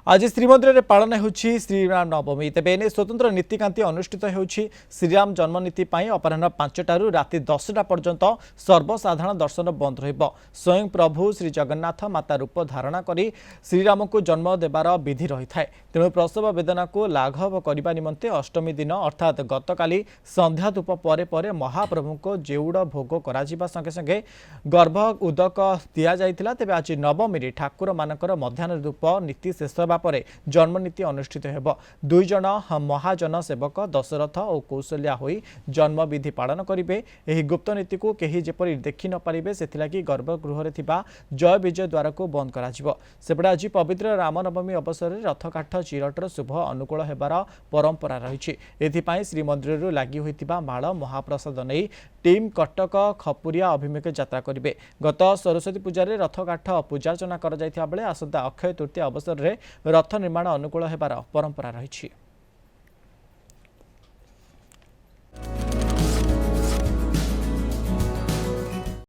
आज श्रीमंदिर में पालन हो श्रीराम नवमी तेबे एने स्वतंत्र नीतिकांति अनुष्ठित हो श्रीराम जन्मनीति अपराह 5टारू राति 10टा पर्यंत सर्वसाधारण दर्शन बंद रहिबो। स्वयं प्रभु श्री जगन्नाथ माता रूप धारणा करी श्रीराम को जन्म देवार विधि रही है। तेणु प्रसव वेदना को लाघव करने निमंते अष्टमी दिन अर्थात गतकाली संध्या धूप परे परे महाप्रभु को जेउड़ भोग करा संगे संगे गर्भ उदक दि जाइतिला। तेबे आज नवमी ठाकुर मानकर मध्याह्न धूप नीति शेष पर जन्मनीति अनुष्ठित हेब। दुई जन महाजन सेवक दशरथ और कौशल्या होई जन्म विधि पालन करेंगे। यह गुप्त नीति को कहीं जेपरी देखि न पारे से गर्भगृह जय विजय द्वार को बंद करपटे आज पवित्र रामनवमी अवसर में रथकाठ चिरटर शुभ अनुकूल होबार परंपरा रही। एथिपाई श्रीमंदिर लगी होता माल महाप्रसाद नहीं टीम कटक खपुरिया अभिमुखे यात्रा करेंगे। गत सरस्वती पूजा रथकाठ पूजार्चना कर आसंता अक्षय तृतीया अवसर में रथ निर्माण अनुकूल होबार परंपरा रही।